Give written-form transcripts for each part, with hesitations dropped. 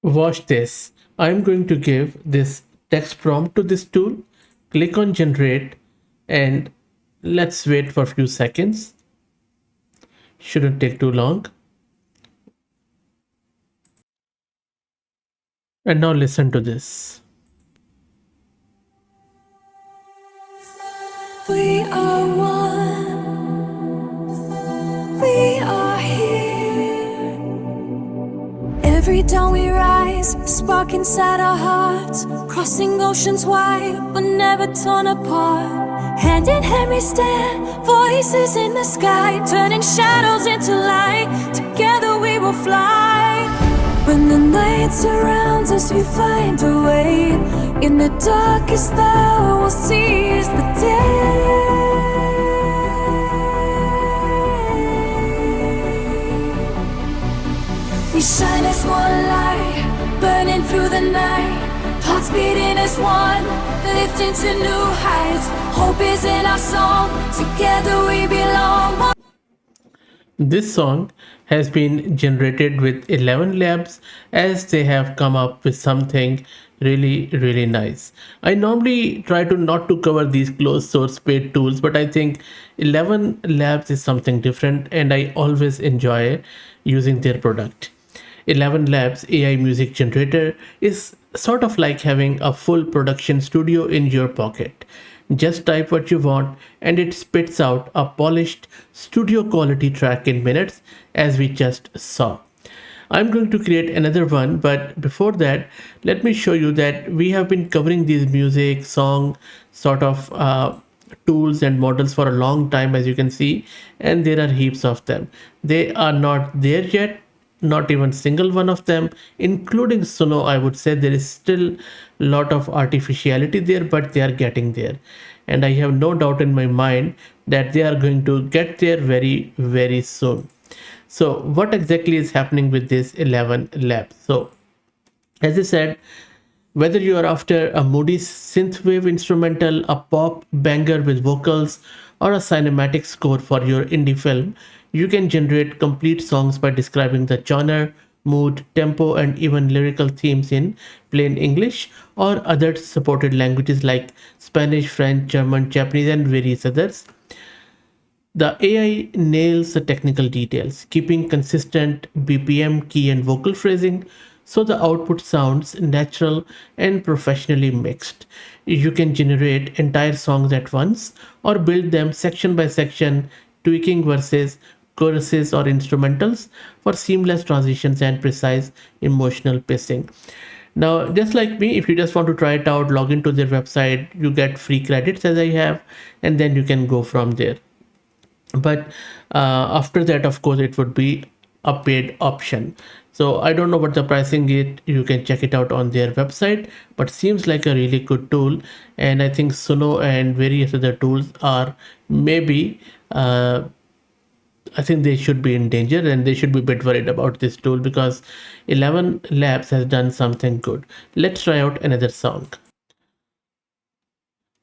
Watch this. I'm going to give this text prompt to this tool, click on generate, and let's wait for a few seconds. Shouldn't take too long. And now listen to this. We are one, we are here. Every dawn we rise, spark inside our hearts, crossing oceans wide, but never torn apart. Hand in hand we stand, voices in the sky, turning shadows into light. Together we will fly. When the night surrounds us, we find a way. In the darkest hour, we'll seize the day. We shine as one light, burning through the night. Hearts beating as one, lifting to new heights. Hope is in our song, together we belong. This song has been generated with ElevenLabs as they have come up with something really nice. I normally try to not to cover these closed source paid tools, but I think ElevenLabs is something different and I always enjoy using their product. ElevenLabs AI music generator is sort of like having a full production studio in your pocket. Just type what you want and it spits out a polished studio quality track in minutes, as we just saw. I'm going to create another one, but before that, let me show you that we have been covering these music, song sort of tools and models for a long time, as you can see, and there are heaps of them. They are not there yet, not even single one of them, including Suno. I would say there is still a lot of artificiality there, but they are getting there, and I have no doubt in my mind that they are going to get there very soon. So what exactly is happening with this ElevenLabs? So as I said, whether you are after a moody synthwave instrumental, a pop banger with vocals, or a cinematic score for your indie film, you can generate complete songs by describing the genre, mood, tempo, and even lyrical themes in plain English or other supported languages like Spanish, French, German, Japanese, and various others. The AI nails the technical details, keeping consistent BPM, key, and vocal phrasing so the output sounds natural and professionally mixed. You can generate entire songs at once or build them section by section, tweaking verses, choruses, or instrumentals for seamless transitions and precise emotional pacing. Now, just like me, if you just want to try it out, log into their website, you get free credits as I have, and then you can go from there. But after that, of course, it would be a paid option. So I don't know what the pricing is. You can check it out on their website, but seems like a really good tool. And I think Suno and various other tools are maybe I think they should be in danger and they should be a bit worried about this tool because ElevenLabs has done something good. Let's try out another song.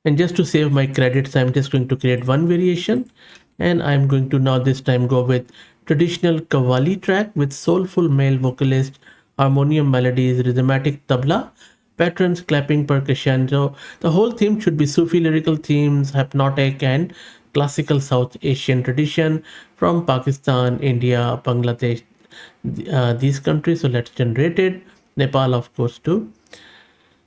And just to save my credits, I'm just going to create one variation, and I'm going to now this time go with traditional Qawwali track with soulful male vocalist, harmonium melodies, rhythmatic tabla, patterns, clapping, percussion. So the whole theme should be Sufi lyrical themes, hypnotic and classical South Asian tradition from Pakistan, India, Bangladesh, these countries. So let's generate it. Nepal, of course, too.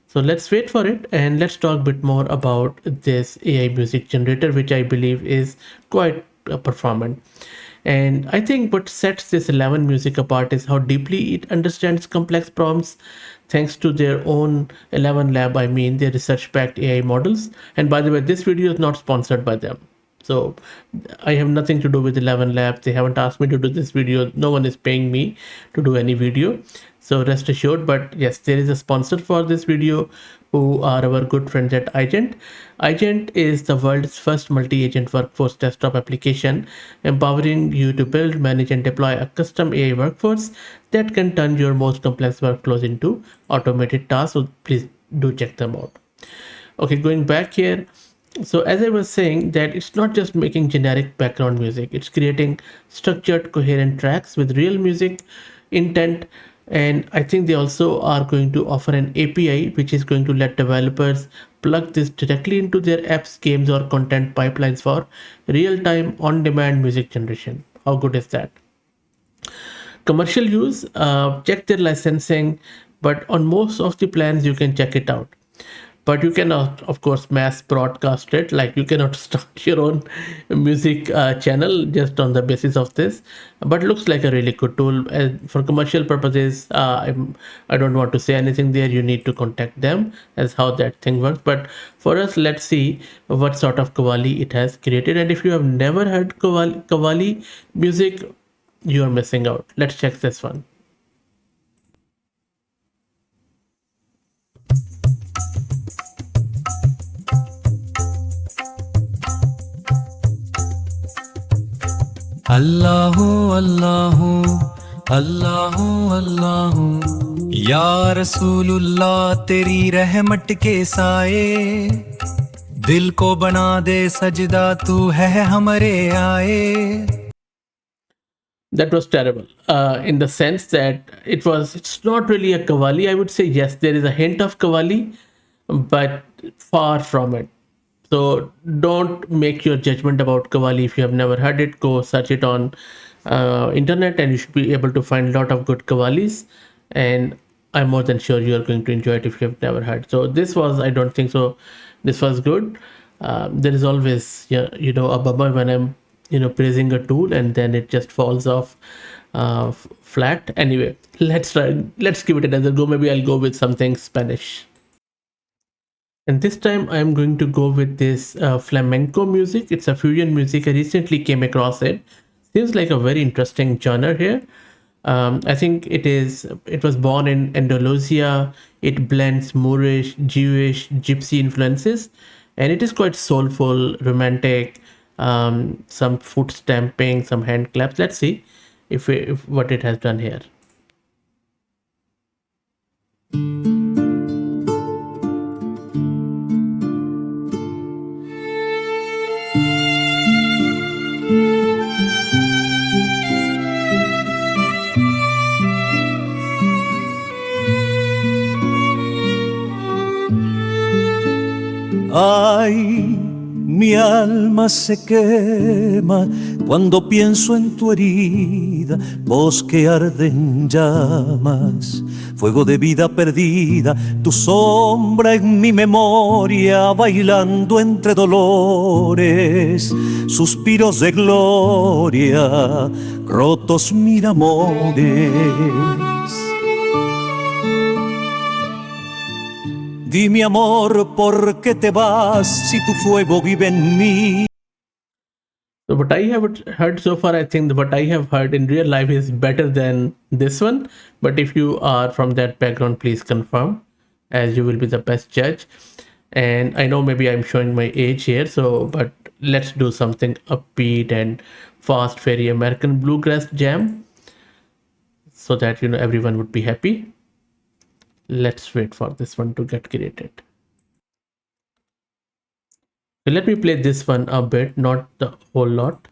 So let's wait for it and let's talk a bit more about this AI music generator, which I believe is quite performant. And I think what sets this 11 music apart is how deeply it understands complex prompts thanks to their own 11 lab, I mean their research backed AI models. And by the way, this video is not sponsored by them. So I have nothing to do with ElevenLabs. They haven't asked me to do this video. No one is paying me to do any video. So rest assured, but yes, there is a sponsor for this video who are our good friends at iGent. iGent is the world's first multi-agent workforce desktop application, empowering you to build, manage, and deploy a custom AI workforce that can turn your most complex workflows into automated tasks. So please do check them out. Okay, going back here. So as I was saying that it's not just making generic background music, it's creating structured coherent tracks with real music intent, And I think they also are going to offer an API which is going to let developers plug this directly into their apps, games, or content pipelines for real-time on-demand music generation. How good is that? Commercial use, check their licensing, but on most of the plans you can check it out. But you cannot, of course, mass broadcast it. Like, you cannot start your own music channel just on the basis of this. But looks like a really good tool. For commercial purposes, I don't want to say anything there. You need to contact them as how that thing works. But for us, let's see what sort of Qawwali it has created. And if you have never heard Qawwali music, you are missing out. Let's check this one. अल्लाहु अल्लाहु अल्लाहु अल्लाहु या रसूलुल्लाह तेरी रहमत के साए दिल को बना दे सजदा तू है हमरे आए. That was terrible, in the sense that it's not really a Qawwali. I would say yes, there is a hint of Qawwali, but far from it. So don't make your judgment about Qawwali if you have never heard it. Go search it on internet, and you should be able to find a lot of good Qawwalis. And I'm more than sure you are going to enjoy it if you have never heard. So this was, I don't think so. This was good. There is always, yeah, a bummer when I'm praising a tool and then it just falls off flat. Anyway, let's give it another go. Maybe I'll go with something Spanish, and this time I'm going to go with this flamenco music. It's a fusion music. I recently came across it. Seems like a very interesting genre here. I think it was born in Andalusia. It blends Moorish, Jewish, Gypsy influences, and it is quite soulful, romantic, some foot stamping, some hand claps. Let's see if what it has done here. Ay, mi alma se quema cuando pienso en tu herida, voz que arde en llamas, fuego de vida perdida, tu sombra en mi memoria, bailando entre dolores, suspiros de gloria, rotos mil amores. Di mi amor, ¿por qué te vas si tu fuego vive en mí? So what I have heard so far, I think what I have heard in real life is better than this one. But if you are from that background, please confirm, as you will be the best judge. And I know maybe I'm showing my age here, but let's do something upbeat and fast, very American bluegrass jam, so that everyone would be happy. Let's wait for this one to get created. So let me play this one a bit, not the whole lot.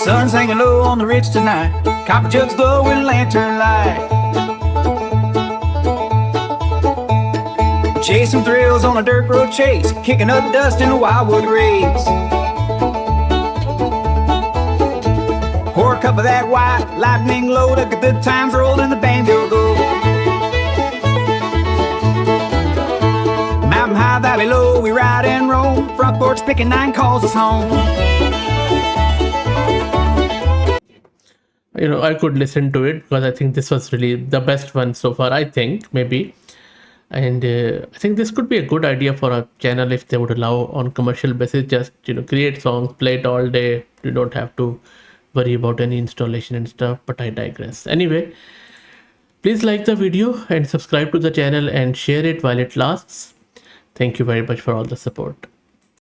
Sun's hanging low on the ridge tonight, copper jugs glow with lantern light. Chasing thrills on a dirt road chase, kicking up dust in the wildwood raves. Pour a cup of that white lightning low, the good times rolled and the band will go. Mountain high, valley low, we ride and roam. Front porch picking 9 calls us home. I could listen to it because I think this was really the best one so far, I think, maybe. And I think this could be a good idea for a channel if they would allow on commercial basis. Just create songs, play it all day. You don't have to worry about any installation and stuff, but I digress. Anyway, please like the video and subscribe to the channel and share it while it lasts. Thank you very much for all the support.